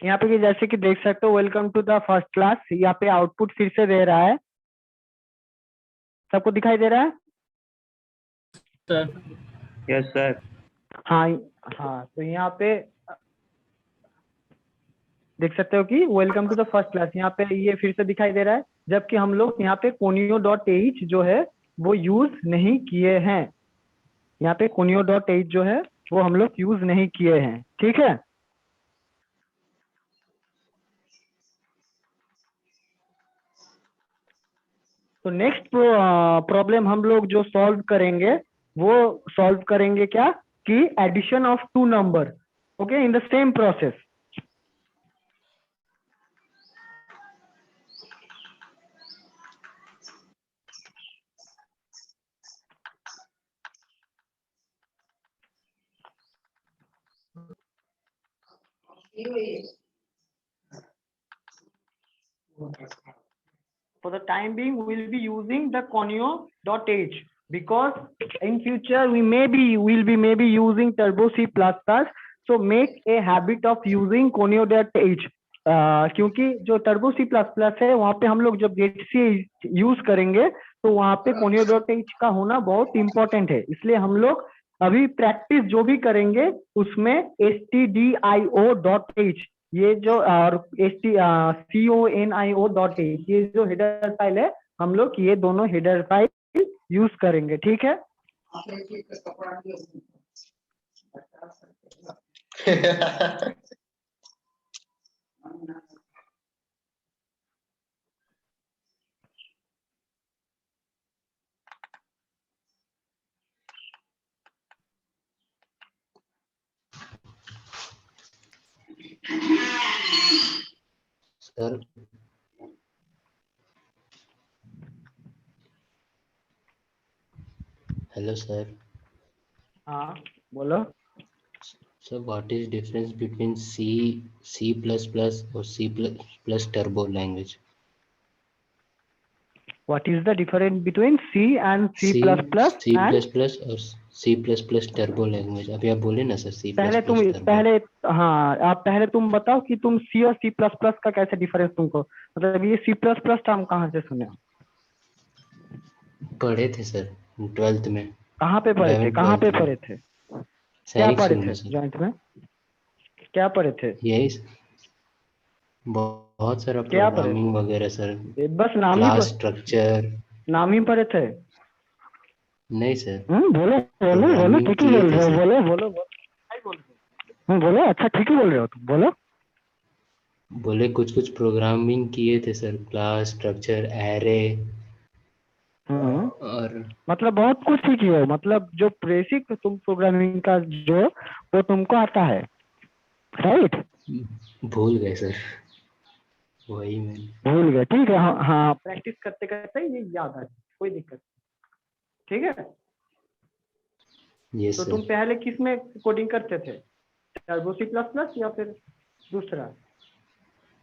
यहाँ पे जैसे कि देख सकते हो, welcome to the first class. यहाँ पे आउटपुट फिर से दे रहा है, सबको दिखाई दे रहा है? सर। Yes sir. हाँ हाँ, तो यहाँ पे देख सकते हो कि welcome to the first class, यहाँ पे ये फिर से दिखाई दे रहा है, जबकि हम लोग यहाँ पे conio.h जो है वो यूज नहीं किए हैं। यहाँ पे conio.h जो है वो हम लोग यूज नहीं किए हैं, ठीक है। तो नेक्स्ट प्रॉब्लम हम लोग जो सॉल्व करेंगे वो सॉल्व करेंगे क्या कि addition of two number, okay, in the same process. For the time being, we will be using the conio.h because in future we'll be maybe using turbo C++. So make a habit of using conio.h. क्योंकि जो turbo C++ है वहाँ पे हम लोग जब getc use करेंगे तो वहाँ पे conio.h का होना बहुत इंपॉर्टेंट है, इसलिए हम लोग अभी प्रैक्टिस जो भी करेंगे उसमें stdio.h ये जो और conio.h ये जो हेडर फाइल है, हम लोग ये दोनों हेडर फाइल यूज करेंगे, ठीक है। Sir hello sir. हाँ बोलो। Sir what is difference between C++ और C++ turbo language? What is the difference between C and C++ C++ and और C++ टर्बो लैंग्वेज? अभी आप बोले ना सर C++ पहले हाँ, आप पहले तुम बताओ कि तुम C और C++ का कैसे डिफरेंस तुमको, मतलब ये C++ टर्म कहाँ से सुने? पढ़े थे सर 12th में। कहाँ पे पढ़े थे? 11th कहाँ पे 12th में। पढ़े थे? क्या सैनिक पढ़े स्कूल थे में सर। जॉइंट में? क्या पढ़े थे? यही बहुत सारा क्या पढ़े प्रोग्रामिंग वगैरह सर। थे? बस क्लास स्ट्रक्चर। नाम ही पढ़े थे। नहीं सर, बोलो बोलो बोलो, प्रोग्रामिंग ठीक ही किए बोल थे रहे हो, सर। बोलो बोलो बोलो, क्या बोल रहे हो? बोलो, अच्छा ठीक ही बोल रहे हो तुम, बोलो। बोले कुछ प्रोग्रामिंग किए थे सर, क्लास स्ट्रक्चर, एरे और मतलब बहुत कुछ सीखी हो, मतलब जो बेसिक तुम प्रोग्रामिंग का जो वो तुमको आता है, राइट? भूल गए सर, वही मैं। भूल गए, ठीक है। हाँ हाँ, प्रैक्टिस करते करते ये याद आ जाए, कोई दिक्कत नहीं, ठीक है। यस तो सर। तुम पहले किस में कोडिंग करते थे, टर्बो C++ या फिर दूसरा?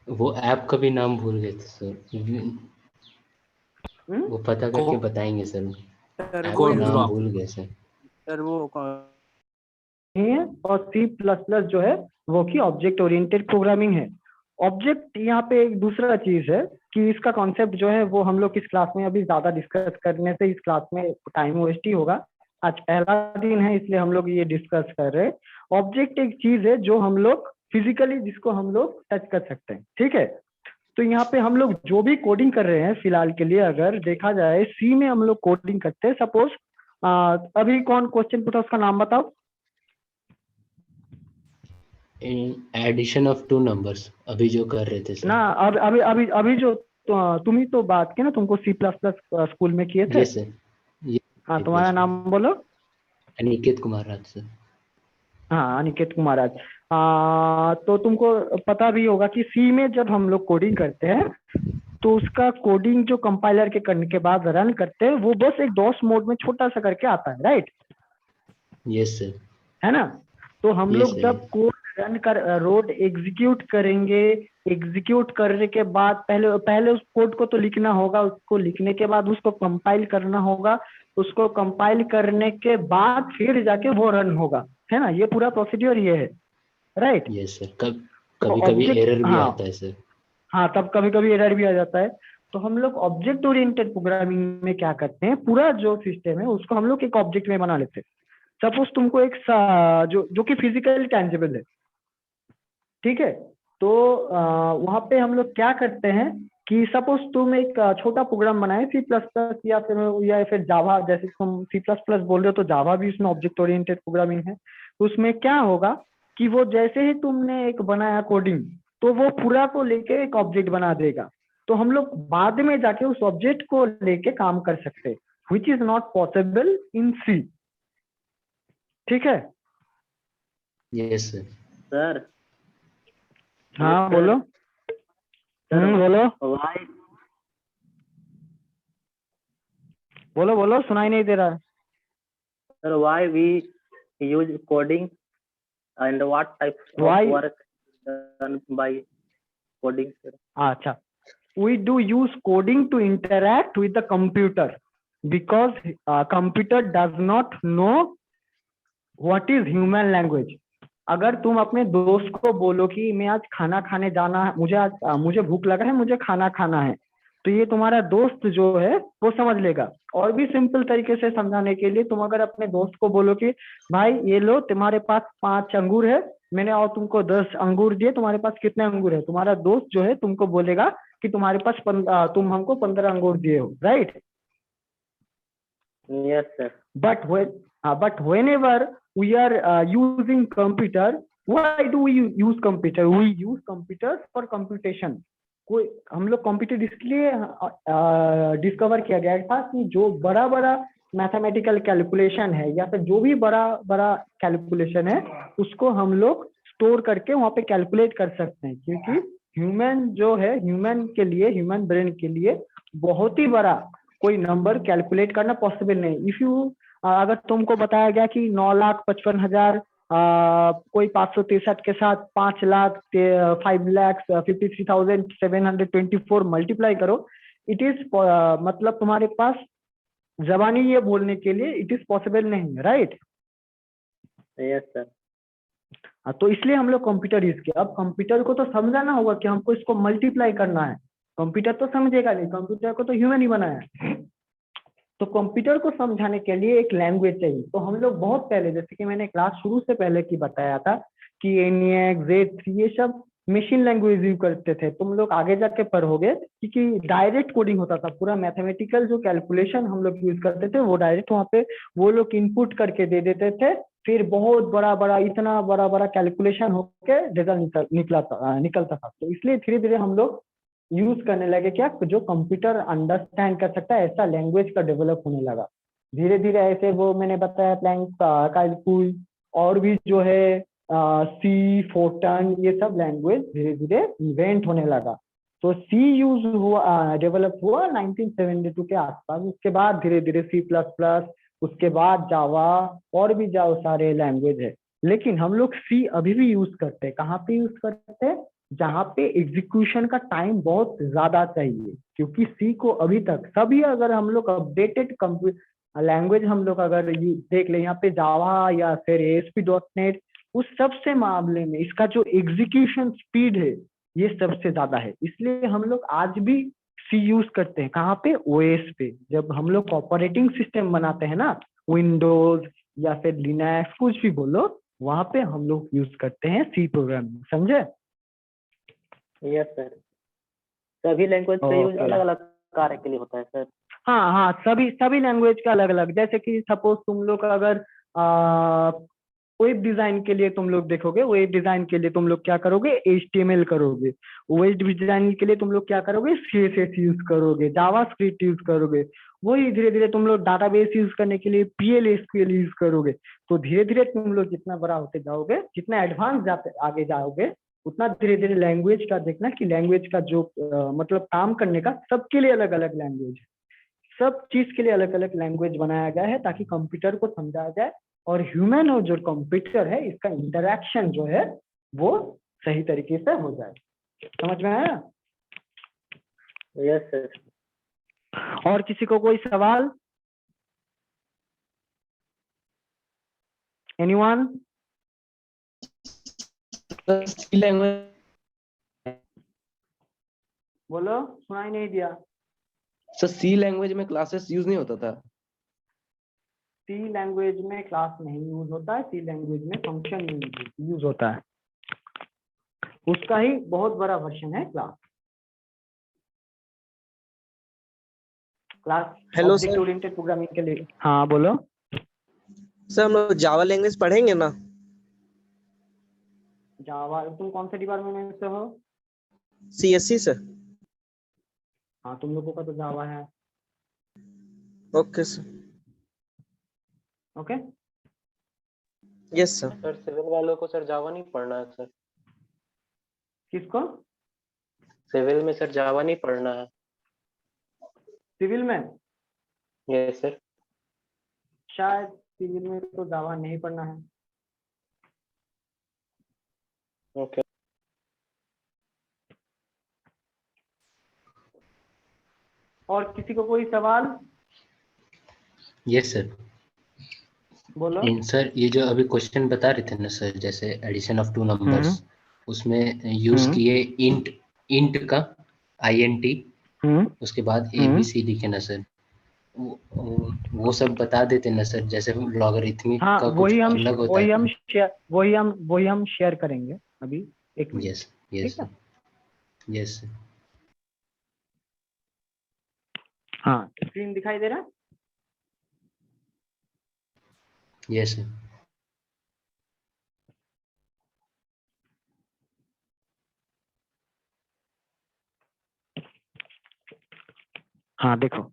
वो ऐप का भी नाम भूल गए थे सर, वो पता करके बताएंगे सर। ऐप कोई का नहीं, नाम रुको भूल गए सर। सर। वो है और C++ जो है वो की ऑब्जेक्ट ओरिएंटेड प्रोग्रामिंग है। ऑब्जेक्ट यहाँ पे एक दूसरा चीज है कि इसका कॉन्सेप्ट जो है वो हम लोग इस क्लास में अभी ज्यादा डिस्कस करने से इस क्लास में टाइम वेस्ट ही होगा। आज पहला दिन है इसलिए हम लोग ये डिस्कस कर रहे हैं। ऑब्जेक्ट एक चीज है जो हम लोग फिजिकली जिसको हम लोग टच कर सकते हैं, ठीक है। तो यहाँ पे हम लोग जो भी कोडिंग कर रहे हैं फिलहाल के लिए, अगर देखा जाए सी में हम लोग कोडिंग करते हैं, सपोज अभी कौन क्वेश्चन पूछा उसका नाम बताओ। एडिशन ऑफ टू नंबर्स अभी जो कर रहे थे सर। ना अभी अभी अभी अभी जो तुम ही तो बात की ना, तुमको C++ स्कूल में किए थे। ये सर, ये हाँ, तुम्हारा नाम बोलो। अनिकेत कुमार राज सर। हाँ, अनिकेत कुमार राज। तो तुमको पता भी होगा कि सी में जब हम लोग कोडिंग करते हैं तो उसका कोडिंग जो कंपाइलर के करने के बाद रन करते हैं वो बस एक डॉस मोड में छोटा सा करके आता है, राइट? Yes sir. है ना? तो हम यस लोग सर। जब कोड रन कर रोड एग्जीक्यूट करेंगे, एग्जीक्यूट करने के बाद पहले पहले उस कोड को तो लिखना होगा, उसको लिखने के बाद उसको कंपाइल करना होगा, उसको कंपाइल करने के बाद फिर जाके वो रन होगा, है ना? ये पूरा प्रोसीड्योर ये है, राइट? Yes sir. कभी कभी ऑब्जेक्ट, एरर भी हाँ आता है सर। हाँ, तब कभी कभी एरर भी आ जाता है। तो हम लोग ऑब्जेक्ट ओरिएंटेड प्रोग्रामिंग में क्या करते हैं, पूरा जो सिस्टम है उसको हम लोग एक ऑब्जेक्ट में बना लेते हैं। सपोज तुमको एक जो जो कि फिजिकली टैंजिबल है, ठीक है। तो वहां पे हम लोग क्या करते हैं कि सपोज तुम एक छोटा प्रोग्राम बनाए सी प्लस प्लस या फिर जावा, जैसे तुम सी प्लस प्लस बोल रहे हो तो जावा भी उसमें ऑब्जेक्ट ओरिएंटेड प्रोग्रामिंग है। तो उसमें क्या होगा कि वो जैसे ही तुमने एक बनाया कोडिंग, तो वो पूरा को लेके एक ऑब्जेक्ट बना देगा। तो हम लोग बाद में जाके उस ऑब्जेक्ट को लेके काम कर सकते हैं, which is not possible in C. ठीक है। Yes sir. सर हाँ सर बोलो। सर बोलो वाई बोलो बोलो, सुनाई नहीं दे रहा है। Sir why we use coding and what types of why, work done by coding sir? अच्छा, we do use coding to interact with the computer because computer does not know what is human language. अगर तुम अपने दोस्त को बोलो कि मैं आज खाना खाने जाना है, मुझे आज मुझे भूख लगा है, मुझे खाना खाना है, तो ये तुम्हारा दोस्त जो है वो समझ लेगा। और भी सिंपल तरीके से समझाने के लिए, तुम अगर अपने दोस्त को बोलो कि भाई ये लो तुम्हारे पास 5 अंगूर है, मैंने और तुमको 10 अंगूर दिए, तुम्हारे पास कितने अंगूर है, तुम्हारा दोस्त जो है तुमको बोलेगा कि तुम्हारे पास तुम हमको 15 अंगूर दिए हो, right. Yes sir. But whenever we are using computer, why do we use computer? We use computer for computation. कोई हम लोग कंप्यूटर इसलिए डिस्कवर किया गया था कि जो बड़ा बड़ा मैथमेटिकल कैलकुलेशन है या फिर जो भी बड़ा बड़ा कैलकुलेशन है उसको हम लोग स्टोर करके वहां पे कैलकुलेट कर सकते हैं। क्योंकि ह्यूमन जो है, ह्यूमन के लिए, ह्यूमन ब्रेन के लिए बहुत ही बड़ा कोई नंबर कैलकुलेट करना पॉसिबल नहीं। इफ यू अगर तुमको बताया गया कि 9,55,000 कोई 563 के साथ 5,00,000 5,53,724 मल्टीप्लाई करो, इट इज मतलब तुम्हारे पास जबानी ये बोलने के लिए इट इज पॉसिबल नहीं, राइट। Yes sir. तो इसलिए हम लोग कंप्यूटर यूज किया। अब कंप्यूटर को तो समझाना होगा कि हमको इसको मल्टीप्लाई करना है, कंप्यूटर तो समझेगा नहीं, कंप्यूटर को तो ह्यूमन ही बनाया है। तो कंप्यूटर को समझाने के लिए एक लैंग्वेज चाहिए। तो हम लोग बहुत पहले, जैसे कि मैंने क्लास शुरू से पहले की बताया था कि ENIAC, Z3 ये सब मशीन लैंग्वेज यूज करते थे। तुम लोग आगे जाके पढ़ोगे क्योंकि डायरेक्ट कोडिंग होता था, पूरा मैथमेटिकल जो कैलकुलेशन हम लोग यूज करते थे वो डायरेक्ट वहाँ पे वो लोग इनपुट करके दे देते थे, फिर बहुत बड़ा बड़ा इतना बड़ा बड़ा कैलकुलेशन होके रिजल्ट निकलता था। तो इसलिए धीरे धीरे हम लोग यूज करने लगे क्या, जो कंप्यूटर अंडरस्टैंड कर सकता है ऐसा लैंग्वेज का डेवलप होने लगा धीरे धीरे। ऐसे वो मैंने बताया प्लैंक कैलकुल और भी जो है सी, फोर्टन, ये सब लैंग्वेज धीरे धीरे इन्वेंट होने लगा। तो सी यूज हुआ, डेवलप हुआ 1972 के आसपास। उसके बाद धीरे धीरे C++, उसके बाद जावा और भी जाओ सारे लैंग्वेज है। लेकिन हम लोग सी अभी भी यूज करते हैं। कहाँ पे यूज करते हैं? जहाँ पे एग्जीक्यूशन का टाइम बहुत ज्यादा चाहिए। क्योंकि सी को अभी तक सभी, अगर हम लोग अपडेटेड लैंग्वेज हम लोग अगर देख ले, यहाँ पे जावा या फिर ASP.NET, उस सबसे मामले में इसका जो एग्जीक्यूशन स्पीड है ये सबसे ज्यादा है। इसलिए हम लोग आज भी सी यूज करते हैं। कहाँ पे? OS पे। जब हम लोग ऑपरेटिंग सिस्टम बनाते हैं ना, विंडोज या फिर लिनक्स कुछ भी बोलो, वहां पे हम लोग यूज करते हैं सी प्रोग्रामिंग। समझे? Yes sir. सभी लैंग्वेज का यूज ओके। अलग अलग कार्य के लिए होता है सर। हाँ हाँ, सभी सभी लैंग्वेज का अलग अलग। जैसे कि सपोज तुम लोग अगर वेब डिजाइन के लिए तुम लोग देखोगे, वेब डिजाइन के लिए तुम लोग क्या करोगे? HTML करोगे। वेब डिजाइन के लिए तुम लोग क्या करोगे? CSS यूज करोगे, जावास्क्रिप्ट यूज करोगे। वही धीरे धीरे तुम लोग डाटाबेस यूज करने के लिए PL SQL यूज करोगे। तो धीरे धीरे तुम लोग जितना बड़ा होते जाओगे, जितना एडवांस जाते आगे जाओगे, उतना धीरे धीरे लैंग्वेज का देखना कि लैंग्वेज का जो मतलब काम करने का सबके लिए अलग अलग लैंग्वेज है। सब चीज के लिए अलग अलग लैंग्वेज बनाया गया है ताकि कंप्यूटर को समझाया जाए और ह्यूमन और जो कंप्यूटर है इसका इंटरेक्शन जो है वो सही तरीके से हो जाए। समझ में आया? Yes sir. और किसी को कोई सवाल? एनीवन? सी लैंग्वेज बोलो, सुनाई नहीं दिया। सर सी लैंग्वेज में क्लासेस यूज नहीं होता था। सी लैंग्वेज में क्लास नहीं यूज होता है, सी लैंग्वेज में फंक्शन यूज होता है, उसका ही बहुत बड़ा वर्जन है class. Class hello object sir. Oriented programming के लिए। हाँ बोलो। सर हम लोग जावा लैंग्वेज पढ़ेंगे ना? जावा, तुम कौन से डिपार्टमेंट में से हो? CSC sir. हाँ, तुम लोगों का तो जावा है। Okay sir. Okay. Yes sir. Sir civil वालों को सर जावा नहीं पढ़ना है सर। किसको? सिविल में सर जावा नहीं पढ़ना है। सिविल में? Yes sir. शायद सिविल में तो जावा नहीं पढ़ना है। ओके। और किसी को कोई सवाल? Yes sir. बोलो। सर ये जो अभी क्वेश्चन बता रहे थे ना सर, जैसे एडिशन ऑफ टू नंबर्स, उसमें यूज हम्म। किए इंट, इंट का INT, हम्म। उसके बाद हम्म। ABC लिखे ना सर। वो सब बता देते ना सर, जैसे लॉगरिथमिक हाँ, का कुछ अलग होता है। वही हम शेयर करेंगे अभी, एक मिनट। यस यस ठीक है। Yes sir. हाँ, स्क्रीन दिखाई दे रहा है? Yes sir. हाँ देखो,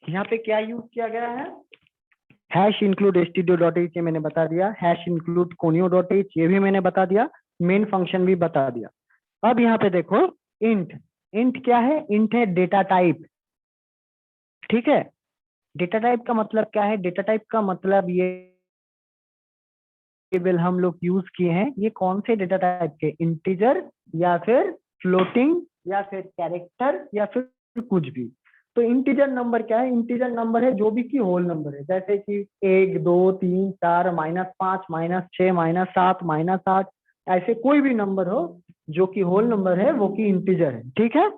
यहाँ पे क्या यूज किया गया है? हैश इंक्लूड stdio.h, ये मैंने बता दिया। हैश इंक्लूड conio.h, ये भी मैंने बता दिया। मेन फंक्शन भी बता दिया। अब यहाँ पे देखो, इंट। इंट क्या है? इंट है डेटा टाइप। ठीक है। डेटा टाइप का मतलब क्या है? डेटा टाइप का मतलब ये टेबल हम लोग यूज किए हैं, ये कौन से डेटा टाइप के? इंटीजर या फिर फ्लोटिंग या फिर कैरेक्टर या फिर कुछ भी। तो इंटीजर नंबर क्या है? इंटीजर नंबर है जो भी की होल नंबर है, जैसे कि 1 2 3 4 -5 -6 -7 -8, ऐसे कोई भी नंबर हो जो कि होल नंबर है, वो की इंटीजर है। ठीक है।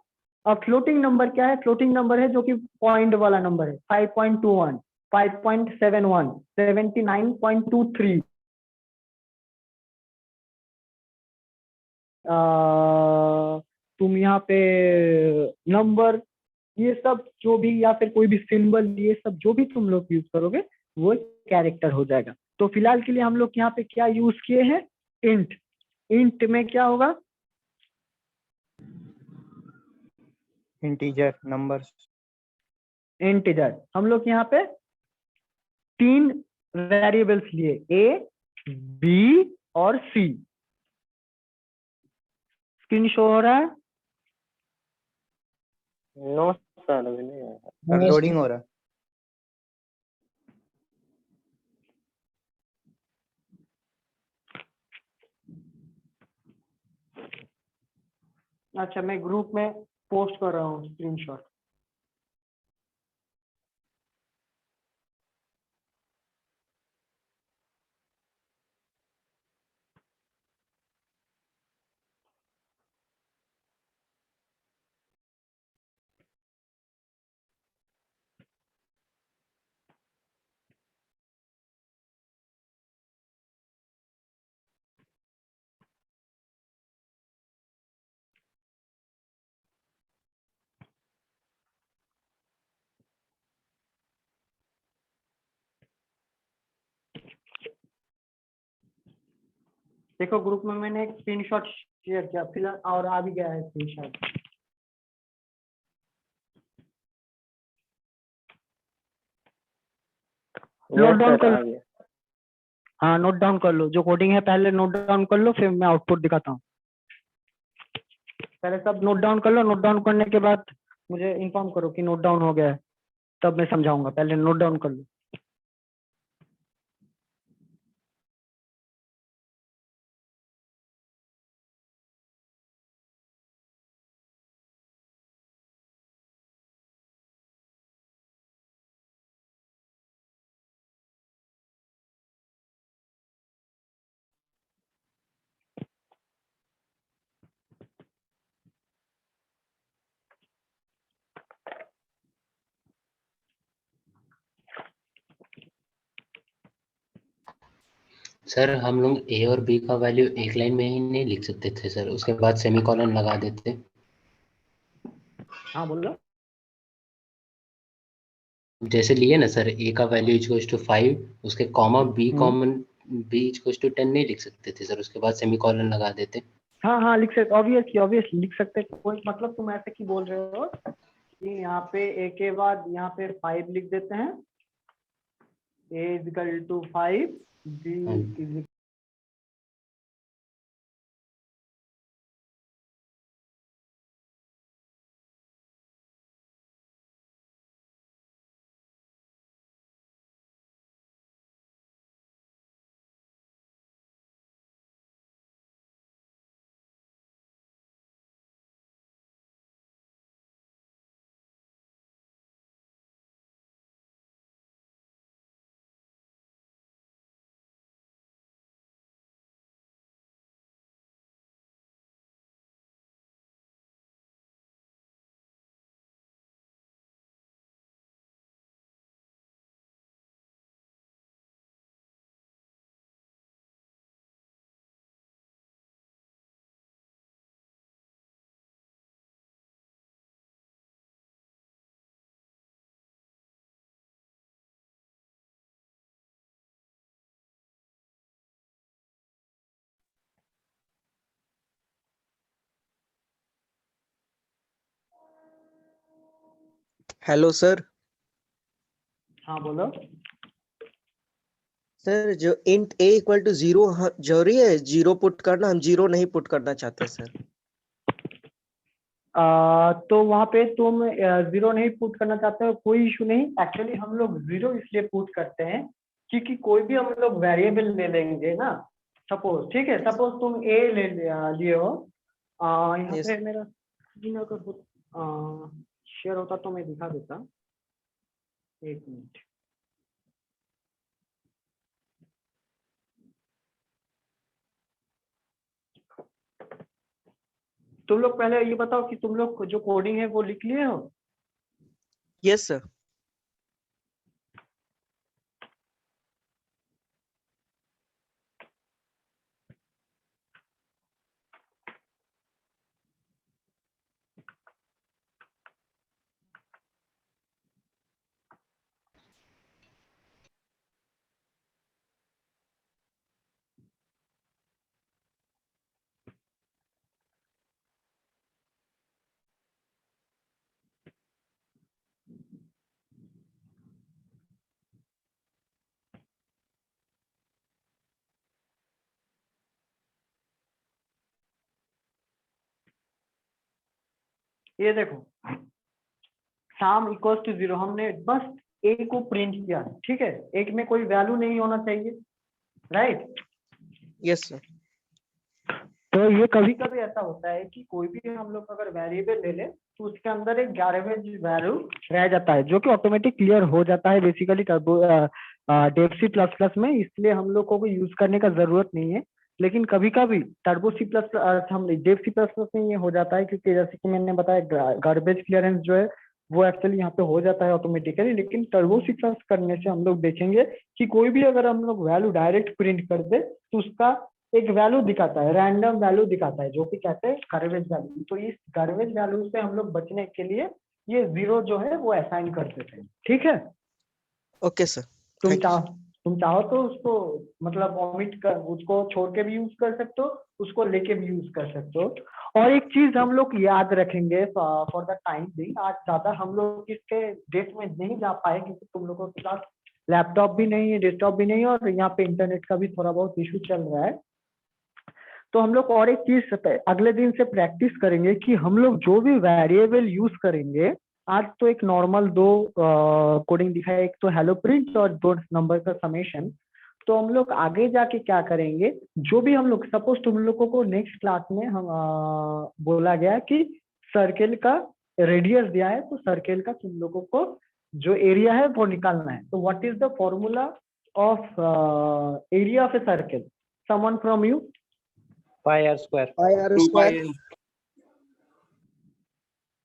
अब फ्लोटिंग नंबर क्या है? फ्लोटिंग नंबर है जो कि पॉइंट वाला नंबर है, 5.21 5.71 79.23, तुम यहाँ पे नंबर, ये सब जो भी, या फिर कोई भी सिंबल, ये सब जो भी तुम लोग यूज करोगे वो कैरेक्टर हो जाएगा। तो फिलहाल के लिए हम लोग यहाँ पे क्या यूज किए हैं? इंट। इंट में क्या होगा? Integer numbers. इंटीजर। हम लोग यहाँ पे 3 वेरिएबल्स लिए, A B और C। स्क्रीन शो हो रहा है? नो सर अभी नहीं आया। लोडिंग हो रहा है। अच्छा, मैं ग्रुप में पोस्ट कर रहा हूँ स्क्रीनशॉट। देखो, ग्रुप में मैंने एक स्क्रीनशॉट शेयर किया फिलहाल, और आ भी गया है screenshot. Note yes down sir कर। आ गया। हाँ, नोट डाउन कर लो, जो कोडिंग है पहले नोट डाउन कर लो, फिर मैं आउटपुट दिखाता हूँ। पहले सब नोट डाउन कर लो, नोट डाउन करने के बाद मुझे इन्फॉर्म करो कि नोट डाउन हो गया है, तब मैं समझाऊंगा। पहले नोट डाउन कर लो। सर हम लोग ए और बी का वैल्यू एक लाइन में ही नहीं लिख सकते थे सर, उसके बाद सेमीकोलन लगा देते। हाँ बोलो। जैसे लिए ना सर, ए का वैल्यू इक्वल्स टू 5, उसके comma B hmm. Common B equals to 10 नहीं लिख सकते थे सर, उसके बाद सेमीकोलन लगा देते। हाँ हाँ लिख सकते, ऑब्वियसली लिख सकते हैं। कोई मतलब तुम ऐसे की बोल रहे हो कि यहाँ पे ए के बाद यहाँ पे 5 लिख देते हैं, ए इज इक्वल टू 5, बी हाँ। Is hello sir. हाँ बोलो। सर जो इंट a इक्वल टू 0 जरूरी है जीरो पुट करना? हम जीरो नहीं पुट करना चाहते सर। तो वहां पे तुम जीरो नहीं पुट करना चाहते हो, कोई इशू नहीं। एक्चुअली हम लोग जीरो इसलिए पुट करते हैं क्योंकि कोई भी हम लोग वेरिएबल ले लेंगे ना, सपोज, ठीक है, सपोज तुम ए लिए हो, यहाँ यस। पे मेरा स्क्रीन अगर शेयर होता तो मैं दिखा देता, एक मिनट। तुम लोग पहले ये बताओ कि तुम लोग जो कोडिंग है वो लिख लिए हो? Yes sir. ये देखो, साम इक्वल्स टू 0, हमने बस ए को प्रिंट किया, ठीक है, एक में कोई वैल्यू नहीं होना चाहिए, राइट। Yes sir. तो ये कभी कभी ऐसा होता है कि कोई भी हम लोग अगर वेरिएबल ले ले तो उसके अंदर एक गार्बेज वैल्यू रह जाता है जो कि ऑटोमेटिक क्लियर हो जाता है basically Dev C plus plus में, इसलिए हम लोग को यूज करने का जरूरत नहीं है। लेकिन कभी कभी टर्बो सी प्लस हम डेव सी प्लस प्लस में ये हो जाता है, क्योंकि जैसे कि मैंने बताया गार्बेज क्लियरेंस जो है वो एक्चुअली यहाँ पे हो जाता है ऑटोमेटिकली। लेकिन टर्बो सी प्लस करने से हम लोग देखेंगे कि कोई भी अगर हम लोग वैल्यू डायरेक्ट प्रिंट कर दे तो उसका एक वैल्यू दिखाता है, रैंडम वैल्यू दिखाता है, जो कि कहते हैं गार्बेज वैल्यू। तो इस गार्बेज वैल्यू से हम लोग बचने के लिए ये जीरो जो है वो असाइन कर देते हैं, ठीक है। Okay sir. तुम थैंक यू। तुम चाहो तो उसको मतलब ओमिट कर, उसको छोड़ के भी यूज कर सकते हो, उसको लेके भी यूज कर सकते हो। और एक चीज हम लोग याद रखेंगे फॉर द टाइम बिंग, आज ज्यादा हम लोग इसके डेट में नहीं जा पाए क्योंकि तुम लोगों के पास लैपटॉप भी नहीं है, डेस्कटॉप भी नहीं है, और यहाँ पे इंटरनेट का भी थोड़ा बहुत इशू चल रहा है। तो हम लोग और एक चीज अगले दिन से प्रैक्टिस करेंगे कि हम लोग जो भी वेरिएबल यूज करेंगे, आज तो एक नॉर्मल दो कोडिंग दिखाया, एक तो हेलो प्रिंट और दो नंबर का समेशन। तो हम लोग आगे जाके क्या करेंगे, जो भी हम लोग सपोज तुम लोगों को नेक्स्ट क्लास में हम बोला गया कि सर्किल का रेडियस दिया है, तो सर्किल का तुम लोगों को जो एरिया है वो निकालना है। तो what is the formula of area of a circle? Someone from you? Pi r square. Pi r square.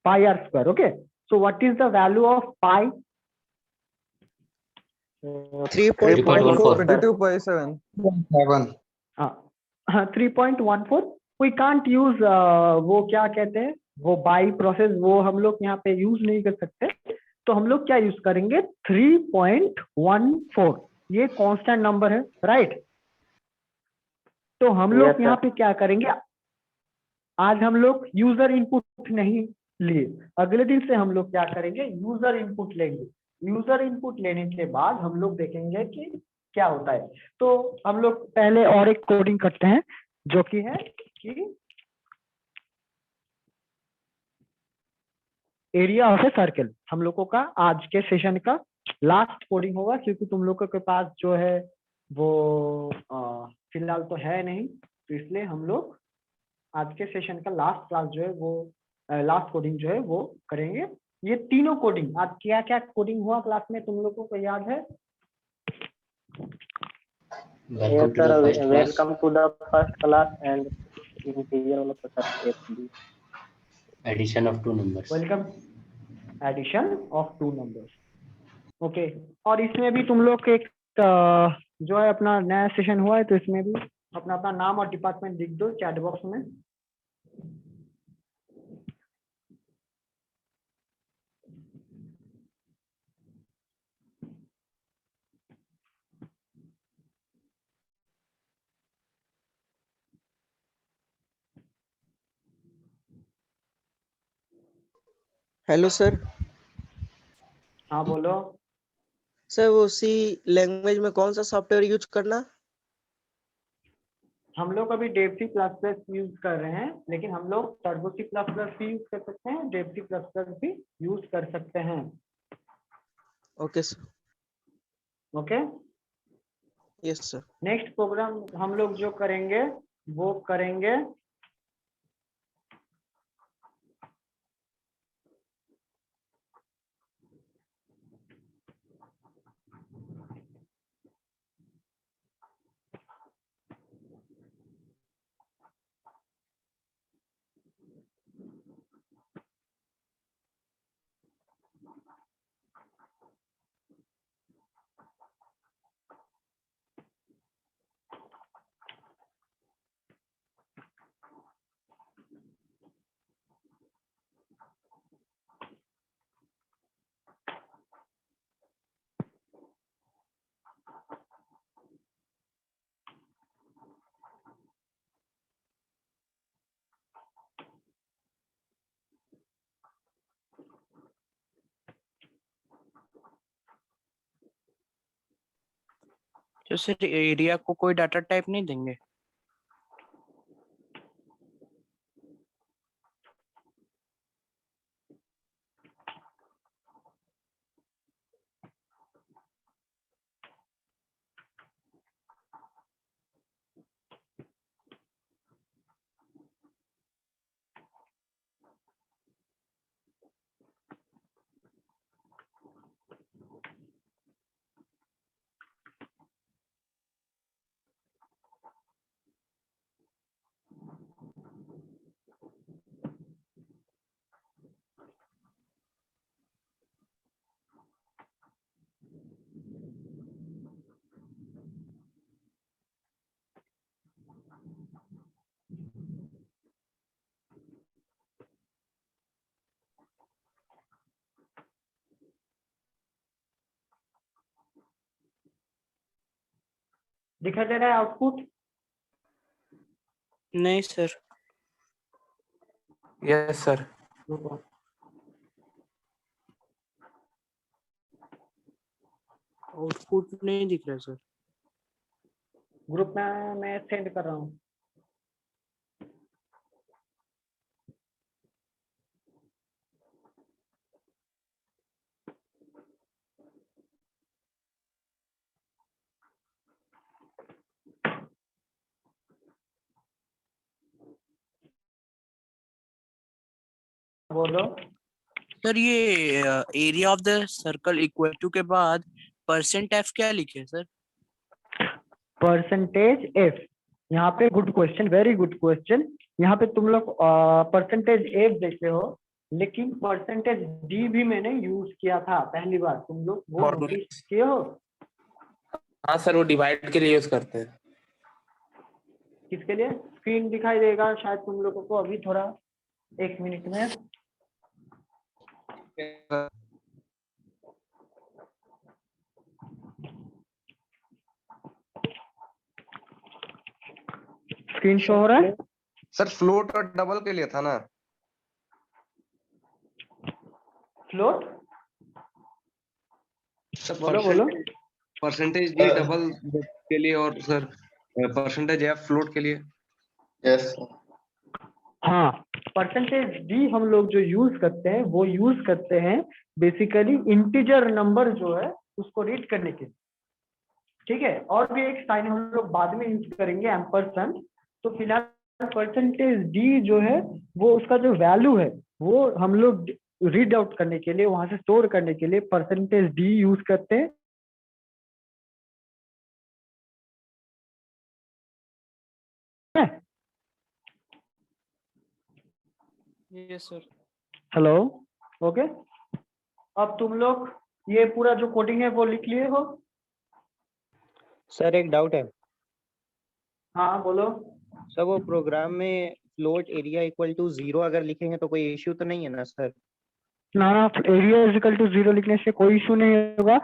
Pi r square, okay. So what is the value of pi? 3.14 3.14 32.7. हाँ 3.14 वी कांट यूज वो क्या कहते हैं वो by process वो हम लोग यहाँ पे यूज नहीं कर सकते, तो हम लोग क्या यूज करेंगे 3.14, ये कांस्टेंट नंबर है राइट। तो हम Yes, लोग sir. यहाँ पे क्या करेंगे, आज हम लोग यूजर इनपुट नहीं लिए, अगले दिन से हम लोग क्या करेंगे यूजर इनपुट लेंगे। यूजर इनपुट लेने के बाद हम लोग देखेंगे कि क्या होता है। तो हम लोग पहले और एक कोडिंग करते हैं जो कि है कि एरिया ऑफ ए सर्कल। हम लोगों का आज के सेशन का लास्ट कोडिंग होगा, क्योंकि तुम लोगों के पास जो है वो फिलहाल तो है नहीं, तो इसलिए हम लोग आज के सेशन का लास्ट क्लास जो है वो लास्ट कोडिंग जो है वो करेंगे। ये तीनों कोडिंग, आज क्या क्या कोडिंग हुआ क्लास में तुम लोगों को याद है? Yes, Welcome to sir. the first class. Welcome to the first class and integer वाला पता है। Addition of two numbers. Welcome, addition of two numbers. Okay, और इसमें भी तुम लोग एक जो है अपना नया सेशन हुआ है, तो इसमें भी अपना अपना नाम और डिपार्टमेंट लिख दो चैट बॉक्स में। Hello sir. हाँ बोलो। सर वो सी लैंग्वेज में कौन सा सॉफ्टवेयर यूज करना? हम लोग अभी Dev C plus plus use कर रहे हैं, लेकिन हम लोग टर्बो सी प्लस प्लस भी यूज कर सकते हैं, डेव सी प्लस प्लस भी यूज कर सकते हैं। Okay sir. Okay, yes sir. Next program हम लोग जो करेंगे वो करेंगे तो सर एरिया को कोई डाटा टाइप नहीं देंगे? दिखाई दे रहा है आउटपुट? नहीं सर। Yes, sir. आउटपुट नहीं दिख रहा सर। ग्रुप में मैं सेंड कर रहा हूँ। बोलो। सर ये area of the circle equal to के बाद परसेंट एफ क्या लिखे सर? परसेंटेज एफ, यहाँ पे good question, very good question. यहाँ पे तुम लोग परसेंटेज एफ देखे हो, लेकिन परसेंटेज डी भी मैंने यूज किया था पहली बार, तुम लोग वो नोटिस किए हो? हाँ सर, वो डिवाइड के लिए यूज करते हैं। किसके लिए? स्क्रीन दिखाई देगा शायद तुम लोगों को अभी थोड़ा, 1 मिनट में। स्क्रीन शो हो रहा है? सर फ्लोट और डबल के लिए था ना। फ्लोट सर बोलो बोलो। परसेंटेज डी डबल के लिए और सर परसेंटेज एफ फ्लोट के लिए। यस हाँ, परसेंटेज डी हम लोग जो यूज करते हैं वो यूज करते हैं बेसिकली इंटीजर नंबर जो है उसको रीड करने के लिए, ठीक है। और भी एक साइन हम लोग बाद में यूज करेंगे, एम्परसेंड। तो फिलहाल परसेंटेज डी जो है वो उसका जो वैल्यू है वो हम लोग रीड आउट करने के लिए, वहां से स्टोर करने के लिए परसेंटेज डी यूज करते हैं। Yes sir. Hello, okay. अब तुम लोग ये पूरा जो कोडिंग है वो लिख लिए हो? सर एक डाउट है हाँ बोलो। सर, वो प्रोग्राम में फ्लोट एरिया इक्वल टू 0 अगर लिखेंगे तो कोई इश्यू तो नहीं है ना सर? ना, एरिया इज इक्वल टू 0 लिखने से कोई इशू नहीं होगा,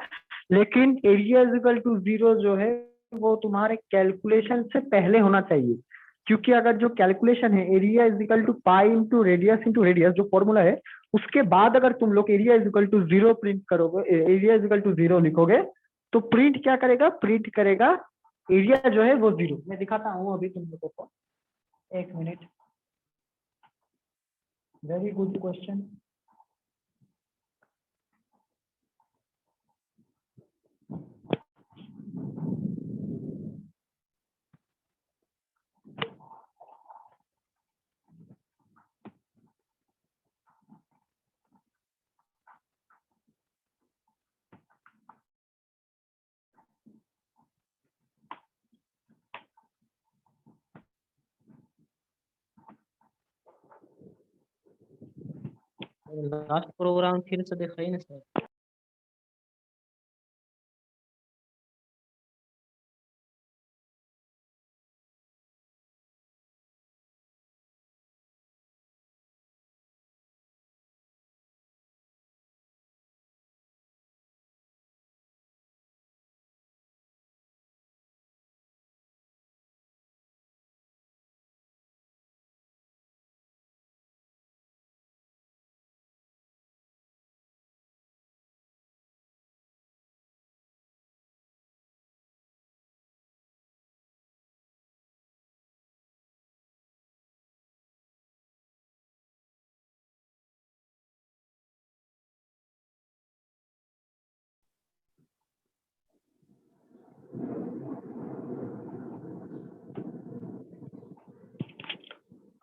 लेकिन एरिया इज इक्वल टू 0 जो है वो तुम्हारे कैलकुलेशन से पहले होना चाहिए। क्योंकि अगर जो कैलकुलेशन है area is equal to pi into radius जो फॉर्मूला है, उसके बाद अगर तुम लोग area is equal to 0 print करोगे, एरिया इज इक्वल टू 0 लिखोगे, तो प्रिंट क्या करेगा? प्रिंट करेगा एरिया जो है वो 0। मैं दिखाता हूँ अभी तुम लोगों को, 1 minute. Very good question. Last program फिर से दिखाई ना सर।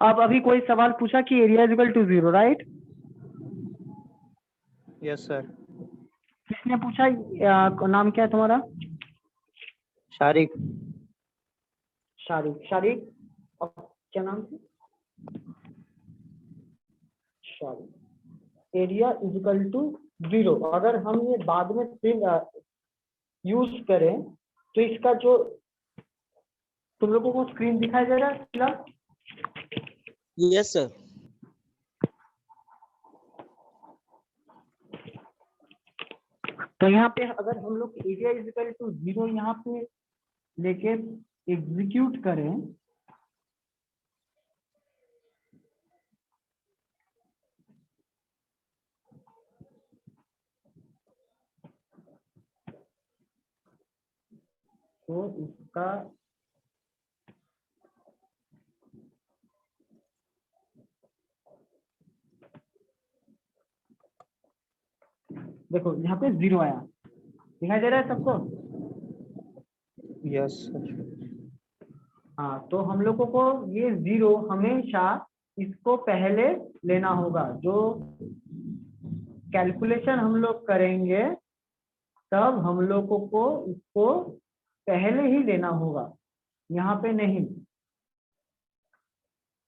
अब अभी कोई सवाल पूछा कि area is equal to 0, right? Yes sir. किसने पूछा? नाम क्या है तुम्हारा? शारिक। शारिक। शारिक, और क्या नाम है? Shariq. Area is equal to 0 अगर हम ये बाद में यूज करें तो इसका जो तुम लोगों को स्क्रीन दिखाई दे रहा है फिलहाल? Yes sir. तो यहाँ पे अगर हम लोग एरिया इज इक्वल टू 0 यहाँ पे लेके एग्जीक्यूट करें तो इसका देखो यहाँ पे 0 आया, दिखाई दे रहा है सबको? Yes sir. हाँ, तो हम लोगों को ये 0 हमेशा इसको पहले लेना होगा। जो कैलकुलेशन हम लोग करेंगे तब हम लोगों को इसको पहले ही लेना होगा, यहाँ पे नहीं,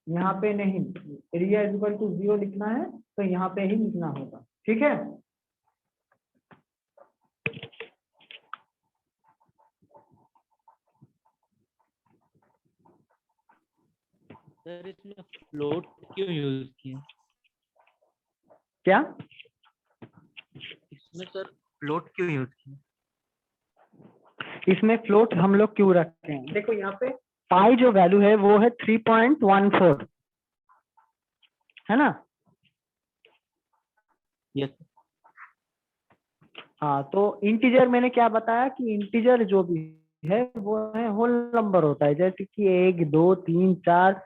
यहाँ पे नहीं। एरिया इज इक्वल टू 0 लिखना है तो यहाँ पे ही लिखना होगा, ठीक है? सर इसमें फ्लोट क्यों यूज किए? क्या? इसमें सर फ्लोट क्यों यूज किए? इसमें फ्लोट हम लोग क्यों रखते हैं? देखो यहाँ पे पाई जो वैल्यू है वो है 3.14, है ना? यस। हाँ, तो इंटीजर मैंने क्या बताया कि इंटीजर जो भी है वो है होल नंबर होता है, जैसे कि 1 2 3 4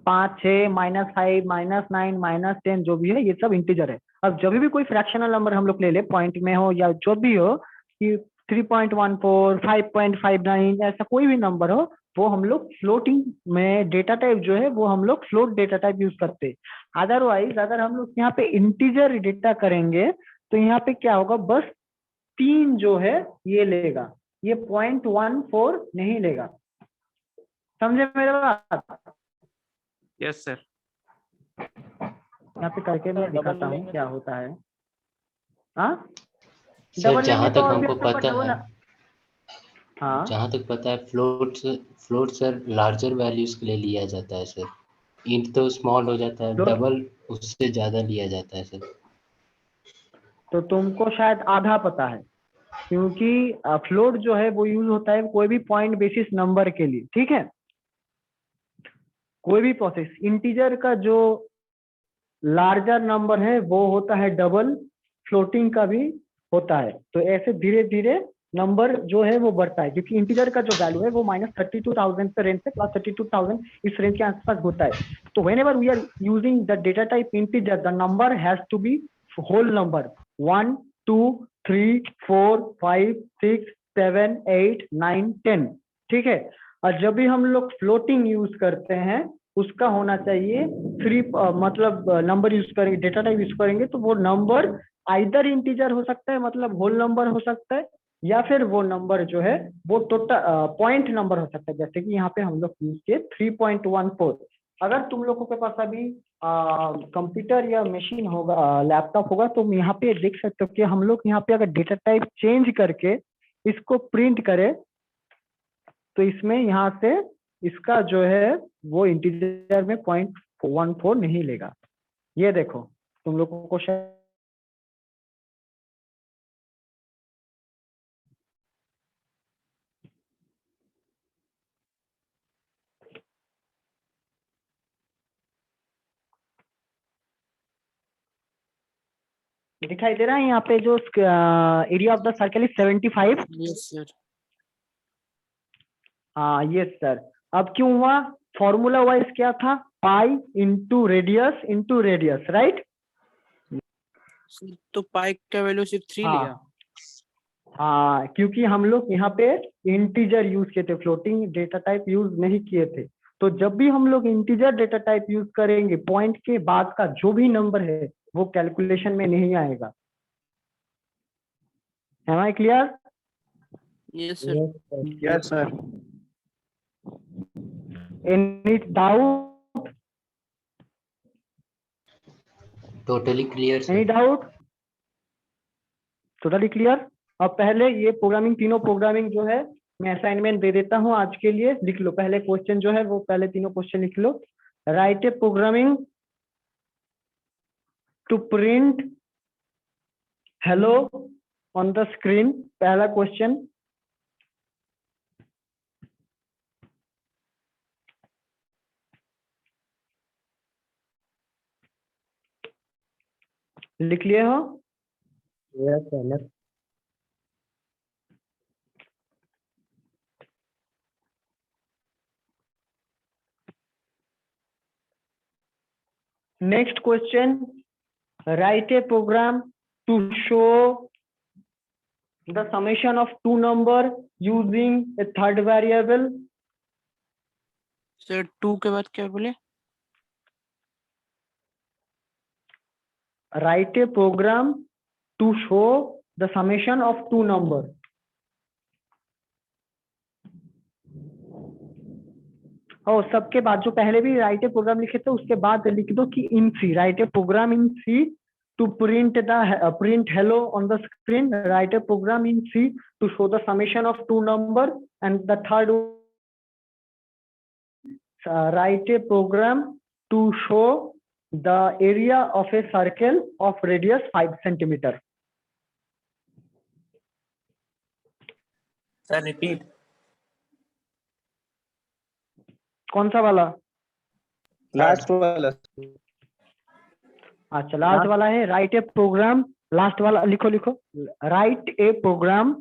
5 6 -5 -9 -10 जो भी है ये सब इंटीजर है। अब जब भी कोई फ्रैक्शनल नंबर हम लोग ले ले, पॉइंट में हो या जो भी हो, कि 3.14 5.59 ऐसा कोई भी नंबर हो, वो हम लोग फ्लोटिंग में डेटा टाइप जो है वो हम लोग फ्लोट डेटा टाइप यूज करते हैं। अदरवाइज अगर हम लोग यहाँ पे इंटीजर डेटा करेंगे तो यहाँ पे क्या होगा, बस 3 जो है ये लेगा, ये 0.14 नहीं लेगा। समझे मेरे बात? Yes sir. यहाँ पे करके मैं दिखाता हूँ क्या होता है। हाँ, सर डबल लेंगे जहाँ तो तक और भी हमको अच्छा, पता डबल। है, हाँ, जहाँ तक पता है फ्लोट सर लार्जर वैल्यूज के लिए लिया जाता है सर। इंट तो स्मॉल हो जाता है, फ्लोट डबल उससे ज़्यादा लिया जाता है सर। तो तुमको शायद आधा पता है, क्योंकि फ्लोट जो है वो यूज होता है कोई भी पॉइंट बेसिस नंबर के लिए, ठीक है? कोई भी प्रोसेस, इंटीजर का जो लार्जर नंबर है वो होता है डबल, फ्लोटिंग का भी होता है। तो ऐसे धीरे धीरे नंबर जो है वो बढ़ता है, क्योंकि इंटीजर का जो वैल्यू है वो -32,000 से रेंज से +32,000 इस रेंज के आसपास होता है। तो whenever we are using the data type integer, the number has to be whole number 1 2 3 4 5 6 7 8 9 10, ठीक है? और जब भी हम लोग फ्लोटिंग यूज करते हैं उसका होना चाहिए 3, मतलब नंबर यूज करेंगे, डेटा टाइप यूज करेंगे तो वो नंबर आइदर इंटीजर हो सकता है, मतलब होल नंबर हो सकता है, या फिर वो नंबर जो है वो टोटल पॉइंट नंबर हो सकता है, जैसे कि यहाँ पे हम लोग यूज किए 3.14। अगर तुम लोगों के पास अभी कंप्यूटर या मशीन होगा, लैपटॉप होगा, तो यहाँ पे देख सकते हो कि हम लोग यहाँ पे अगर डेटा टाइप चेंज करके इसको प्रिंट करें तो इसमें यहाँ से इसका जो है वो इंटीजर में 0.14 नहीं लेगा। ये देखो तुम लोगों को शायद दिखाई दे रहा है यहाँ पे जो area of the circle is 75। Yes sir. हाँ यस सर। अब क्यों हुआ? फॉर्मूला वाइज क्या था? पाई इंटू रेडियस, राइट? तो पाई का वैल्यू सिर्फ 3 हाँ लिया। हाँ, क्योंकि हम लोग यहाँ पे इंटीजर यूज किए थे, फ्लोटिंग डेटा टाइप यूज नहीं किए थे। तो जब भी हम लोग इंटीजर डेटा टाइप यूज करेंगे, पॉइंट के बाद का जो भी नंबर है वो कैलकुलेशन में नहीं आएगा। Am I clear? Yes sir. Yes sir. Any doubt? Totally clear Any sir. doubt? Totally clear. अब पहले ये प्रोग्रामिंग, तीनों प्रोग्रामिंग जो है मैं असाइनमेंट दे देता हूँ आज के लिए, लिख लो। पहले क्वेश्चन जो है वो पहले तीनों क्वेश्चन लिख लो। Write a programming to print hello on the screen, पहला क्वेश्चन। लिख लिए हो? Yes, sir. Next question, write a program to show the summation of two number using a third variable. Sir 2 के बाद क्या बोले? Write a program to show the summation of two number. और सबके बाद जो पहले भी राइट ए प्रोग्राम लिखे थे उसके बाद लिख दो कि in C, write a program in C to print hello on the screen. Write a program in C to show the summation of two number, and the third write a program to show the area of a circle of radius 5 centimeter. Sir, repeat. कौन सा वाला? Last वाला। अच्छा last वाला है right a programme, last वाला लिखो लिखो, write a program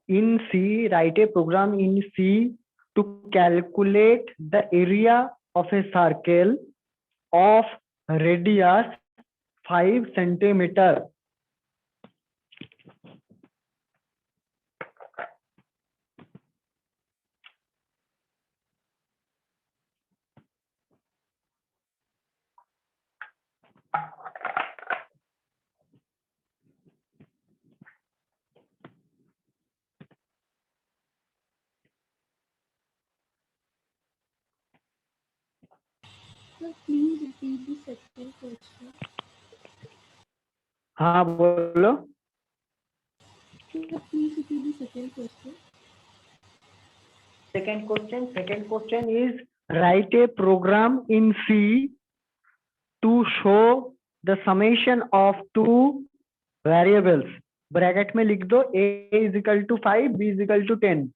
in C, write a program in C to calculate the area of a circle of radius 5 centimeter. Please repeat the second question. हाँ बोलो. Please repeat the second question. Second question is write a program in C to show the summation of two variables. Bracket में लिख दो a is equal to 5, b is equal to 10.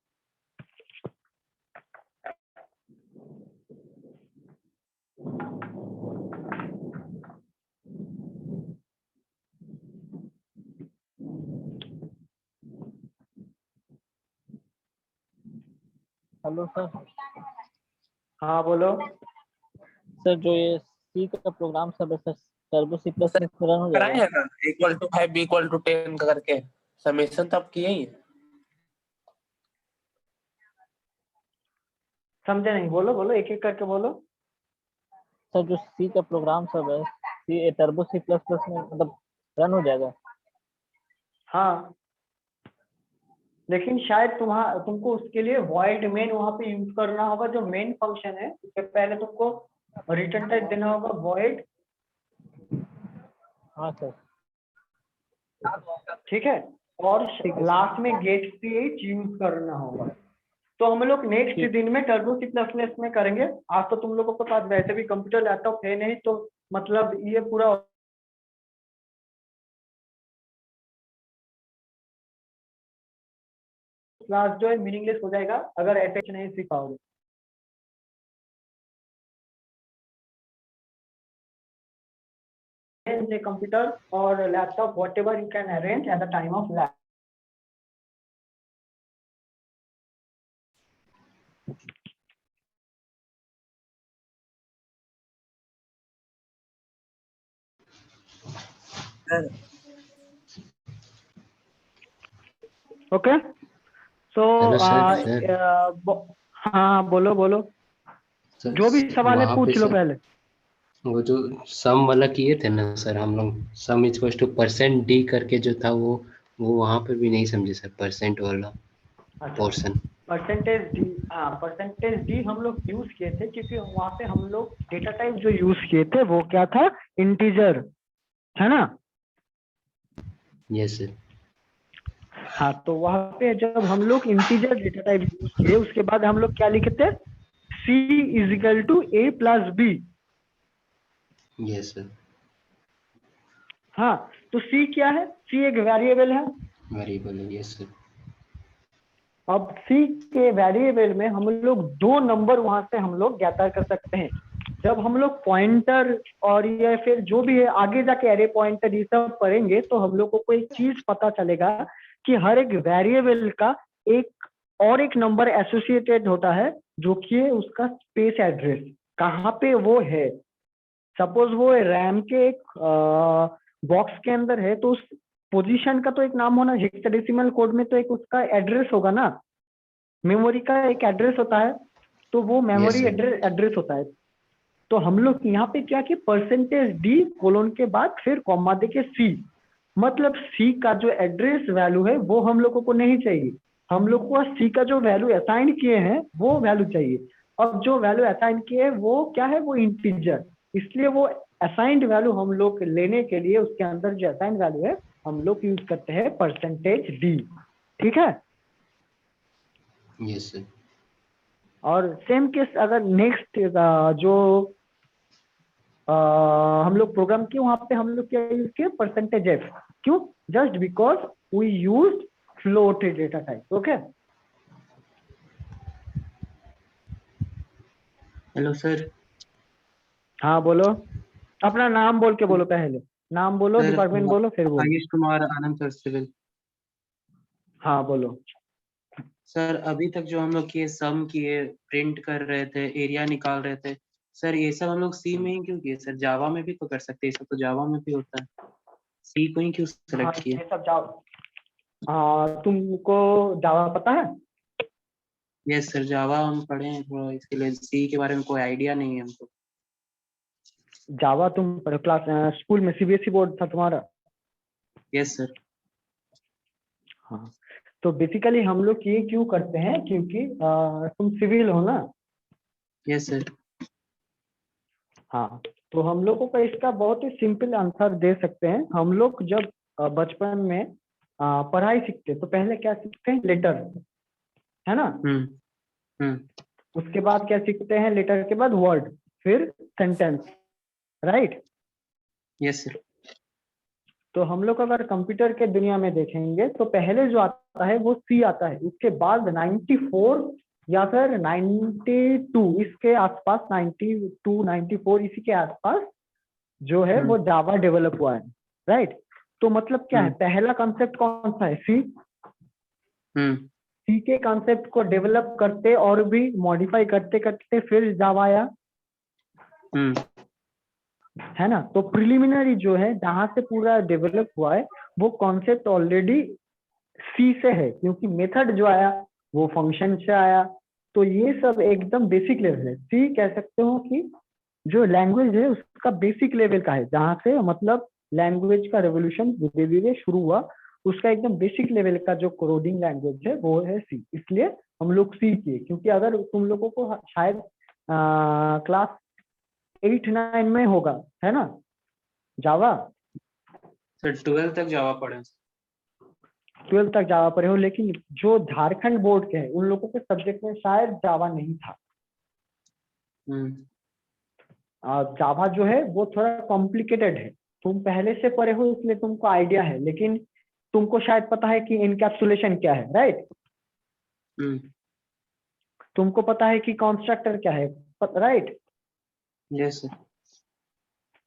Hello sir. हाँ बोलो. Sir जो ये सी का program सब है सर, टर्बो सी प्लस में रन हो कराए जाएगा. है ना, equal to 5 b equal to 10 करके समेशन तो आप किए ही है. समझे नहीं, बोलो बोलो एक एक करके बोलो. सर जो सी का प्रोग्राम सब है, सी टर्बो सी प्लस प्लस में मतलब रन हो जाएगा. हाँ लेकिन शायद तुमको उसके लिए void main वहां पे यूज करना होगा. जो मेन फंक्शन है उससे पहले तुमको रिटर्न टाइप देना होगा void. हाँ सर. ठीक है. और लास्ट में गेट ch यूज करना होगा. तो हम लोग नेक्स्ट दिन में टर्बो सी प्लस प्लस में करेंगे. आज तो तुम लोगों के पास वैसे भी कंप्यूटर लैपटॉप है नहीं, तो मतलब ये पूरा क्लास जो है मीनिंगलेस हो जाएगा अगर ऐसे नहीं सिखाओगे. a computer or laptop, whatever you can arrange at the time of lab. Okay. So hello sir. हाँ बोलो बोलो. जो भी सवाल है पूछ लो पहले. वो जो सम वाला किए थे ना सर हम लोग, सम इज टू परसेंट डी करके जो था वो वहाँ पे भी नहीं समझे सर, परसेंट वाला पोर्शन. परसेंटेज डी हम लोग यूज किए थे क्योंकि वहाँ पे हम लोग डेटा टाइप जो यूज किए थे वो क्या था, इंटीजर है ना. Yes sir. हाँ तो वहाँ पे जब हम लोग इंटीजर डेटा टाइप यूज किए उसके बाद हम लोग क्या लिखे थे, c is equal to a plus B. Yes sir. हाँ तो c क्या है, c एक वेरिएबल है. वेरिएबल है. Yes sir. अब c के वेरिएबल में हम लोग दो नंबर वहां से हम लोग गैदर कर सकते हैं. जब हम लोग पॉइंटर और या फिर जो भी है आगे जाके एरे पॉइंटर ये सब पढ़ेंगे तो हम लोग को कोई चीज पता चलेगा कि हर एक वेरिएबल का एक नंबर एसोसिएटेड होता है जो कि उसका स्पेस एड्रेस कहाँ पे वो है. सपोज वो रैम के एक बॉक्स के अंदर है तो उस पोजीशन का तो एक नाम होना, हेक्साडेसिमल कोड में तो एक उसका एड्रेस होगा ना. मेमोरी का एक एड्रेस होता है तो वो मेमोरी एड्रेस होता है. तो हम लोग यहाँ पे क्या कि परसेंटेज डी कोलोन के बाद फिर कॉमा दे के सी, मतलब सी का जो एड्रेस वैल्यू है वो हम लोगों को नहीं चाहिए. हम लोग को सी का जो वैल्यू असाइन किए हैं वो वैल्यू चाहिए। अब जो वैल्यू असाइन किए हैं वो क्या है, वो इंटीजर, इसलिए वो असाइंड वैल्यू हम लोग लेने के लिए उसके अंदर जो असाइंड वैल्यू है हम लोग यूज करते हैं परसेंटेज डी। ठीक है। Yes sir. और सेम केस अगर नेक्स्ट जो हम लोग प्रोग्राम किए वहां पे हम लोग क्या यूज किए, परसेंटेज एफ। क्यों? Just because we use floated data type. Okay. Hello sir. हाँ बोलो, अपना नाम बोल के बोलो, पहले नाम बोलो, सर, डिपार्टमेंट बोलो, फिर बोलो। आयुष कुमार, आनंद सर, सिविल। हाँ बोलो। सर अभी तक जो हम लोग किए, सम किए, प्रिंट कर रहे थे, एरिया निकाल रहे थे, सर ये सब हम लोग सी में ही क्यों किए? सर जावा में भी तो कर सकते हैं, ये सब तो जावा में भी होता है, सी को ही क्यों हाँ सेलेक्ट किए? ये सब जाओ। तुमको जावा पता है? यस सर, जावा हम पढ़े हैं थोड़ा, इसके लिए सी के बारे में कोई आइडिया नहीं है हमको। जावा तुम क्लास स्कूल में सीबीएसई बोर्ड था तुम्हारा? Yes sir. हाँ, तो बेसिकली हम लोग ये क्यों करते हैं, क्योंकि तुम सिविल हो ना? Yes sir. हाँ, तो हम लोगों का इसका बहुत ही सिंपल आंसर दे सकते हैं। हम लोग जब बचपन में पढ़ाई सीखते तो पहले क्या सीखते हैं, लेटर, है ना? उसके बाद क्या सीखते हैं, लेटर के बाद वर्ड, फिर सेंटेंस, राइट? Yes sir. तो हम लोग अगर कंप्यूटर के दुनिया में देखेंगे तो पहले जो आता है वो सी आता है, उसके बाद 94 या फिर 92 इसके आसपास, 92 94 इसी के आसपास जो है वो जावा डेवलप हुआ है, राइट? तो मतलब क्या है, पहला कॉन्सेप्ट कौन सा है, सी। सी के कॉन्सेप्ट को डेवलप करते और भी मॉडिफाई करते करते फिर जावा आया, है ना? तो प्रिलिमिनरी जो है जहां से पूरा डेवलप हुआ है वो कॉन्सेप्ट ऑलरेडी सी से है, क्योंकि मेथड जो आया वो फंक्शन से आया। तो ये सब एकदम बेसिक लेवल है। सी कह सकते हो कि जो लैंग्वेज है उसका बेसिक लेवल का है, जहां से मतलब लैंग्वेज का रेवोल्यूशन धीरे धीरे शुरू हुआ, उसका एकदम बेसिक लेवल का जो कोडिंग लैंग्वेज है वो है सी। इसलिए हम लोग सी किए, क्योंकि अगर तुम लोगों को शायद क्लास 8-9 में होगा, है ना, जावा? सर 12 तक जावा पढ़े। 12 तक जावा पढ़े हो, लेकिन जो झारखंड बोर्ड के हैं उन लोगों के सब्जेक्ट में शायद जावा नहीं था। जावा जो है वो थोड़ा कॉम्प्लिकेटेड है, तुम पहले से पढ़े हो इसलिए तुमको आइडिया है, लेकिन तुमको शायद पता है कि इनकैप्सुलेशन क्या है, राइट? तुमको पता है कि कंस्ट्रक्टर क्या है, राइट? Yes sir.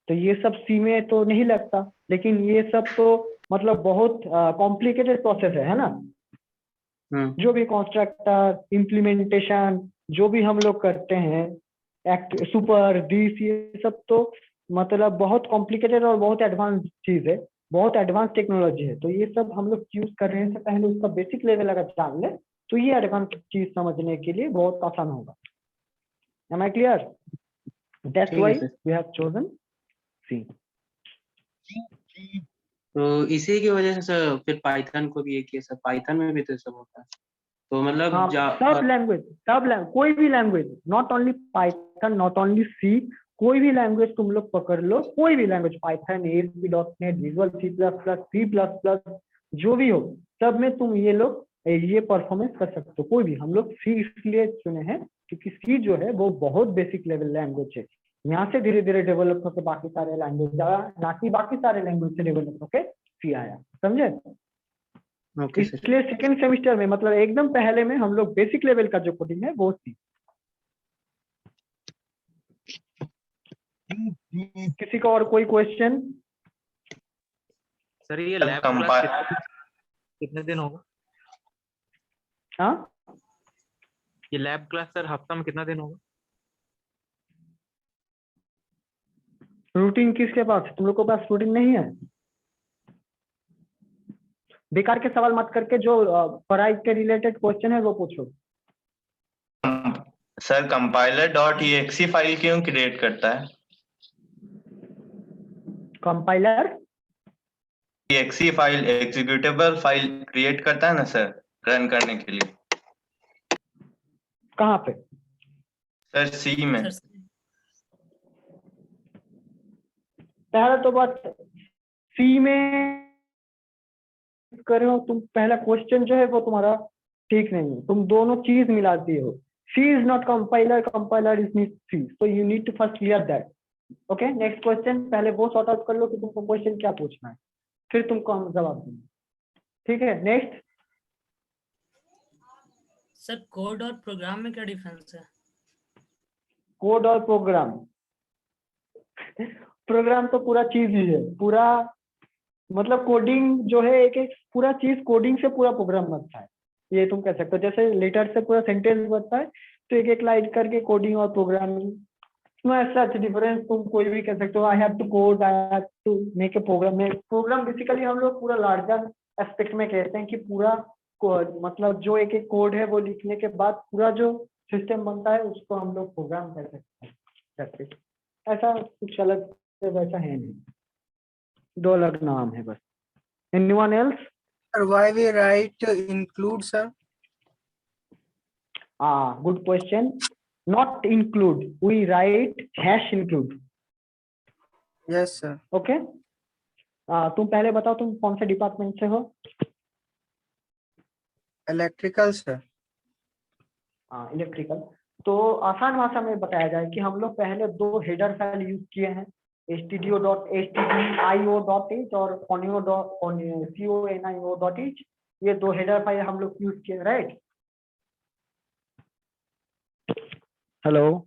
तो ये सब सी में तो नहीं लगता, लेकिन ये सब तो मतलब बहुत कॉम्प्लिकेटेड प्रोसेस है ना? जो भी कंस्ट्रक्टर, इम्प्लीमेंटेशन, जो भी हम लोग करते हैं, एक्ट, सुपर, दिस, ये सब तो मतलब बहुत कॉम्प्लिकेटेड और बहुत एडवांस चीज है, बहुत एडवांस टेक्नोलॉजी है। तो ये सब हम लोग यूज कर रहे हैं, से पहले उसका बेसिक लेवल अगर जान ले तो ये एडवांस चीज समझने के लिए बहुत आसान होगा। Am I clear? That's why we have chosen C. तो इसी की वजह से सर फिर पाइथन को भी ये किया। सर पाइथन में भी तो सब होता है, तो मतलब हाँ, सब लैंग्वेज, कोई भी language, not only Python, not only C, कोई भी लैंग्वेज तुम लोग पकड़ लो, कोई भी language, Python, ASP.NET, visual C++, जो भी हो, सब में तुम ये लोग ये परफॉर्मेंस कर सकते हो। कोई भी, हम लोग सी इसलिए चुने हैं क्योंकि सी जो है वो बहुत बेसिक लेवल लैंग्वेज है, यहाँ से धीरे धीरे डेवलप होकर बाकी सारे लैंग्वेज आया, ना कि बाकी सारे लैंग्वेज से डेवलप होकर सी आया, समझे? इसलिए सेकंड सेमेस्टर में, मतलब एकदम पहले में, हम लोग बेसिक लेवल का जो कोडिंग है वो सी। किसी का और कोई क्वेश्चन? सर ये लैब क्लास कितने दिन होगा? हाँ, ये लैब क्लास सर हफ्ता में कितना दिन होगा? रूटीन किसके पास है? तुम लोग के पास रूटीन नहीं है? बेकार के सवाल मत करके जो पढ़ाई के रिलेटेड क्वेश्चन है वो पूछो। सर कंपाइलर .exe फाइल क्यों क्रिएट करता है? Compiler exe file executable file create करता है ना सर, रन करने के लिए? कहाँ पे? सर सी में। पहला तो बात सी में कर रहे हो तुम, पहला क्वेश्चन जो है वो तुम्हारा ठीक नहीं है, तुम दोनों चीज मिलाती हो। C is not compiler, compiler is need C, so you need to first clear that. Okay, next question, पहले वो सॉर्ट आउट कर लो कि तुमको क्वेश्चन क्या पूछना है, फिर तुमको हम जवाब देंगे। ठीक है, नेक्स्ट। सर कोड और प्रोग्राम में क्या डिफरेंस है? कोड और प्रोग्राम, प्रोग्राम तो पूरा चीज ही है, पूरा मतलब कोडिंग जो है एक एक पूरा चीज, कोडिंग से पूरा प्रोग्राम बनता है, ये तुम कह सकते हो। जैसे लेटर से पूरा सेंटेंस बनता है, तो एक एक लाइन करके कोडिंग और प्रोग्रामिंग, सच डिफरेंस तुम कोई भी कह सकते हो। I have to code, I have to make a program. में प्रोग्राम बेसिकली हम लोग पूरा लार्जर एस्पेक्ट में कहते हैं कि पूरा मतलब जो एक एक कोड है वो लिखने के बाद पूरा जो सिस्टम बनता है उसको हम लोग प्रोग्राम कह सकते हैं। ऐसा कुछ अलग से वैसा है नहीं, दो अलग नाम है बस। Anyone else? Why we write include, sir? Good question. Not include, we write hash include. Yes, sir. Okay. तुम पहले बताओ तुम कौन से डिपार्टमेंट से हो? Electrical, sir. इलेक्ट्रिकल। तो आसान भाषा में बताया जाए कि हम लोग पहले दो हेडर फाइल यूज किए हैं, stdio.html और conio.h। ये दो हेडर फाइल हम लोग यूज किए, राइट? Hello,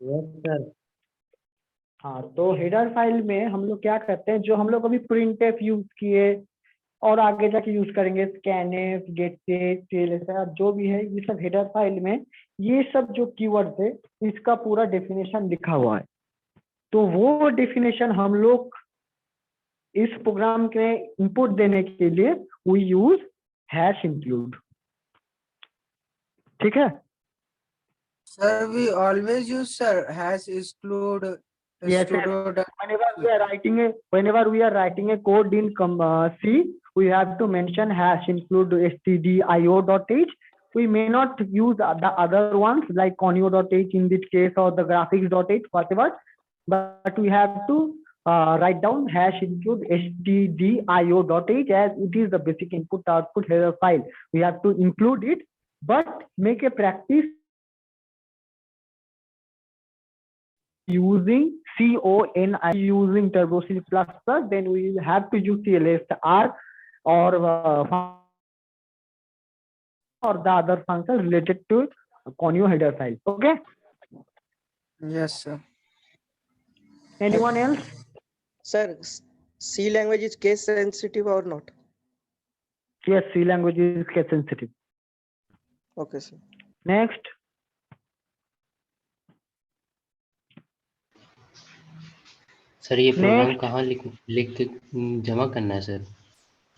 yes sir. हाँ, तो हेडर फाइल में हम लोग क्या करते हैं, जो हम लोग अभी printf यूज किए और आगे जाके यूज करेंगे scanf, getpage, clsr, जो भी है, ये सब हेडर फाइल में ये सब जो कीवर्ड है इसका पूरा डेफिनेशन लिखा हुआ है। तो वो डेफिनेशन हम लोग इस प्रोग्राम के इनपुट देने के लिए वी यूज हैश इंक्लूड। ठीक है Sir, we always use, sir, hash exclude. Yes, pseudo- whenever we are writing a code in C, we have to mention hash include stdio.h. We may not use the other ones like conio.h in this case or the graphics.h, whatever, but we have to write down hash include stdio.h as it is the basic input output header file. We have to include it, but make a practice using CONI, using Turbo C++, then we will have to use CLSR or the other function related to conio header file. Okay. Yes, sir. Anyone else? Sir, C language is case sensitive or not? Yes, C language is case sensitive. Okay, sir. Next. Sir ये programme कहाँ लिख के जमा करना है sir?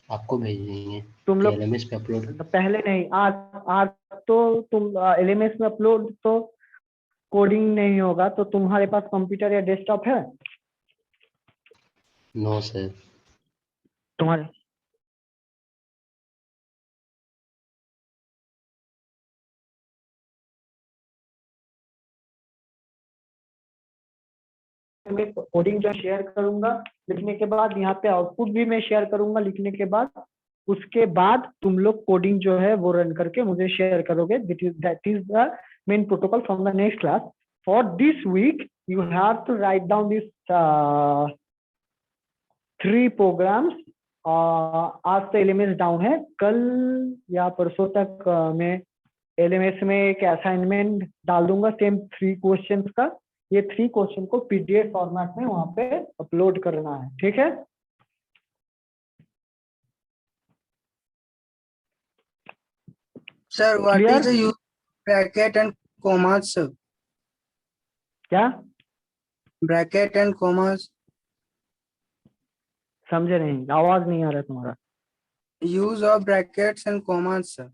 आपको भेज देंगे तुम लोग LMS पे अपलोड? पहले नहीं, आज तो तुम LMS में अपलोड तो कोडिंग नहीं होगा। तो तुम्हारे पास कंप्यूटर या डेस्कटॉप है? No sir. तुम्हारे मैं कोडिंग जो शेयर करूंगा लिखने के बाद, यहाँ पे आउटपुट भी मैं शेयर करूंगा लिखने के बाद, उसके बाद तुम लोग कोडिंग जो है वो रन करके मुझे शेयर करोगे। That is the main protocol from the next class. For this week you have to write down this 3 programs. आज तो LMS डाउन है, कल या परसों तक मैं LMS में एक असाइनमेंट डाल दूंगा सेम 3 क्वेश्चंस का। ये 3 क्वेश्चन को PDF फॉर्मेट में वहां पे अपलोड करना है, ठीक है? Sir, what is the use bracket and commas, sir? क्या? Bracket and commas. समझे नहीं, आवाज नहीं आ रहा तुम्हारा। Use of brackets and commas, sir.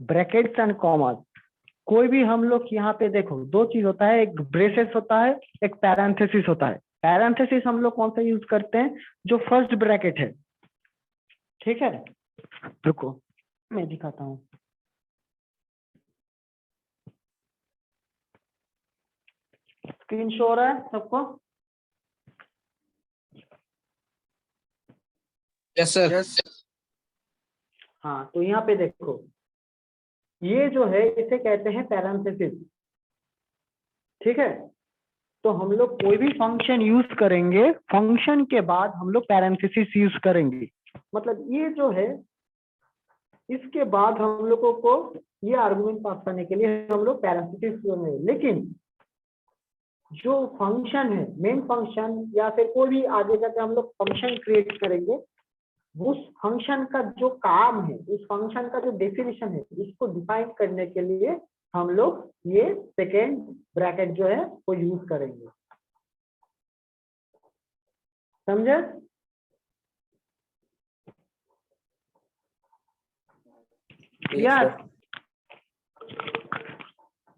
Brackets and commas, कोई भी हम लोग यहाँ पे देखो 2 चीज होता है, एक ब्रेसेस होता है, एक पैरेंथेसिस होता है। पैरेंथेसिस हम लोग कौन सा यूज करते हैं? जो फर्स्ट ब्रैकेट है, ठीक है? रुको मैं दिखाता हूँ। स्क्रीन शो हो रहा है सबको? Yes sir. हाँ, तो यहाँ पे देखो, ये जो है इसे कहते हैं पैरेंथेसिस। ठीक है, तो हम लोग कोई भी फंक्शन यूज करेंगे, फंक्शन के बाद हम लोग पैरेंथेसिस यूज करेंगे। मतलब ये जो है, इसके बाद हम लोगों को ये आर्गुमेंट पास करने के लिए हम लोग पैरेंथेसिस करेंगे। लेकिन जो फंक्शन है, मेन फंक्शन या फिर कोई भी आगे जाके हम लोग फंक्शन क्रिएट करेंगे, उस फंक्शन का जो काम है, उस फंक्शन का जो डेफिनेशन है, इसको डिफाइन करने के लिए हम लोग ये सेकेंड ब्रैकेट जो है वो यूज करेंगे। समझे? यार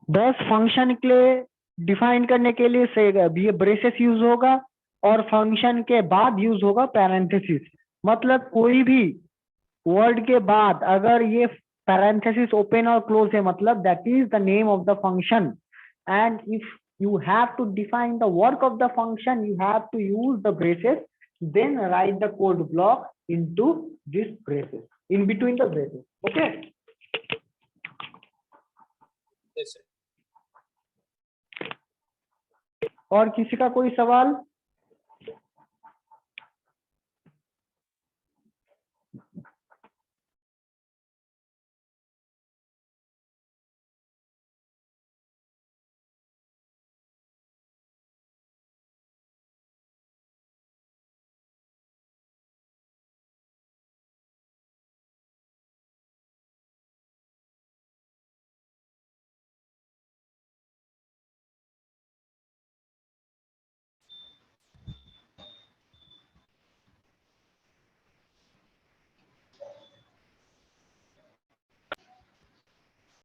10 फंक्शन के लिए डिफाइन करने के लिए से ये ब्रेसेस यूज होगा और फंक्शन के बाद यूज होगा पैरेंथेसिस। मतलब कोई भी वर्ड के बाद अगर ये पैरेंथेसिस ओपन और क्लोज है, मतलब that is the name of the function, and if you have to define the work of the function, you have to use the braces, then write the code block into this braces, in between the braces. Okay? Yes, sir. और किसी का कोई सवाल?